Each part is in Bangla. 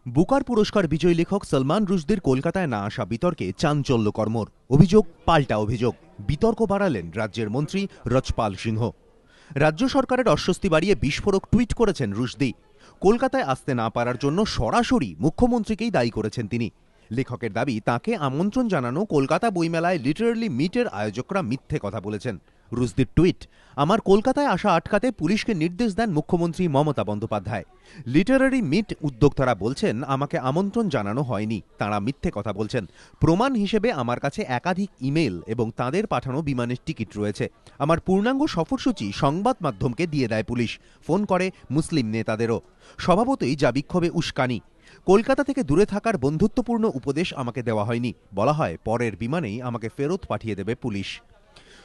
বুকার পুরস্কার বিজয়ী লেখক সলমান রুশদির কলকাতায় না আসা বিতর্কে চাঞ্চল্যকর্মর অভিযোগ পাল্টা অভিযোগ। বিতর্ক বাড়ালেন রাজ্যের মন্ত্রী রচপাল সিংহ। রাজ্য সরকারের অস্বস্তি বাড়িয়ে বিস্ফোরক টুইট করেছেন রুশদি। কলকাতায় আসতে না পারার জন্য সরাসরি মুখ্যমন্ত্রীকেই দায়ী করেছেন তিনি। লেখকের দাবি, তাকে আমন্ত্রণ জানানো কলকাতা বইমেলায় লিটারালি মিটের আয়োজকরা মিথ্যে কথা বলেছেন। রুশদির টুইট, আমার কলকাতায় আসা আটকাতে পুলিশকে নির্দেশ দেন মুখ্যমন্ত্রী মমতা বন্দ্যোপাধ্যায়। লিটারারি মিট উদ্যোক্তারা বলছেন আমাকে আমন্ত্রণ জানানো হয়নি, তাঁরা মিথ্যে কথা বলছেন। প্রমাণ হিসেবে আমার কাছে একাধিক ইমেল এবং তাঁদের পাঠানো বিমানের টিকিট রয়েছে। আমার পূর্ণাঙ্গ সফরসূচি সংবাদ মাধ্যমকে দিয়ে দেয় পুলিশ, ফোন করে মুসলিম নেতাদেরও। স্বভাবতই যা বিক্ষোভে উস্কানি। কলকাতা থেকে দূরে থাকার বন্ধুত্বপূর্ণ উপদেশ আমাকে দেওয়া হয়নি, বলা হয় পরের বিমানেই আমাকে ফেরত পাঠিয়ে দেবে পুলিশ।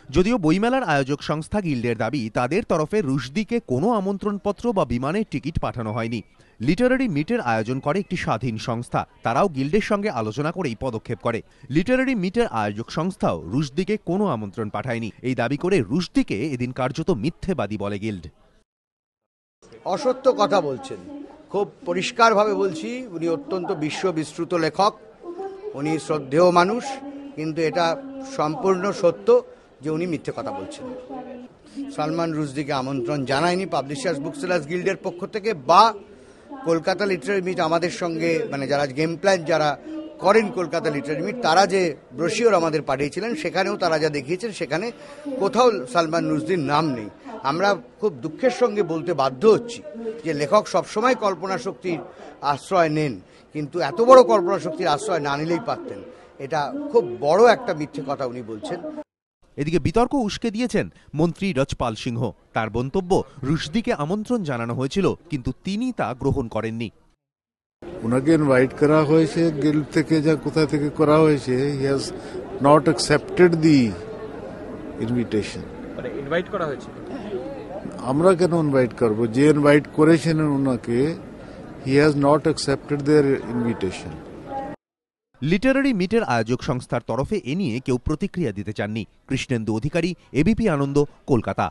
যদিও বইমেলার আয়োজক সংস্থা গিল্ডের দাবি, তাদের তরফে রুশদিকে কোনো আমন্ত্রণপত্র বা বিমানের টিকিট পাঠানো হয়নি। লিটারারি মিটের আয়োজন করে একটি স্বাধীন সংস্থা, তারাও গিল্ডের সঙ্গে আলোচনা করেই পদক্ষেপ করে। লিটারারি মিটের আয়োজক সংস্থাও রুশদিকে কোনো আমন্ত্রণ পাঠায়নি। এই দাবি করে রুশদিকে এদিন কার্যত মিথ্যেবাদী বলে গিল্ড। অসত্য কথা বলছেন, খুব পরিষ্কারভাবে বলছি। উনি অত্যন্ত বিশ্ববিশ্রুত লেখক, উনি শ্রদ্ধেয় মানুষ, কিন্তু এটা সম্পূর্ণ সত্য যে উনি মিথ্যে কথা বলছেন। সলমান রুশদিকে আমন্ত্রণ জানায়নি পাবলিশার্স বুকসেলার্স গিল্ডের পক্ষ থেকে, বা কলকাতা লিটারারি মিট আমাদের সঙ্গে, মানে যারা গেম প্ল্যান যারা করেন কলকাতা লিটারারি মিট, তারা যে ব্রোশিওর আমাদের পাঠিয়েছিলেন সেখানেও তারা যা দেখিয়েছেন সেখানে কোথাও সলমান রুশদির নাম নেই। আমরা খুব দুঃখের সঙ্গে বলতে বাধ্য হচ্ছি যে লেখক সবসময় কল্পনা শক্তির আশ্রয় নেন, কিন্তু এত বড় কল্পনা শক্তির আশ্রয় না নিলেই পারতেন। এটা খুব বড় একটা মিথ্যে কথা উনি বলছেন। এদিকে বিতর্ক উস্কে দিয়েছেন মন্ত্রী রচপাল সিংহ। তার মন্তব্য, রুশদিকে আমন্ত্রণ জানানো হয়েছিল কিন্তু তিনি তা গ্রহণ করেননি। ওনাকে ইনভাইট করা হয়েছে গিল্ড থেকে, যা কোথা থেকে করা হয়েছে, হি has not accepted the invitation. মানে ইনভাইট করা হয়েছে, আমরা কেন ইনভাইট করব? যে ইনভাইট করেছেন ওনাকে, he has not accepted their invitation. Literary মিটের আয়োজক সংস্থার তরফে এ নিয়ে কেউ প্রতিক্রিয়া দিতে চাননি। কৃষ্ণেন্দু অধিকারী, এবিপি আনন্দ, কলকাতা।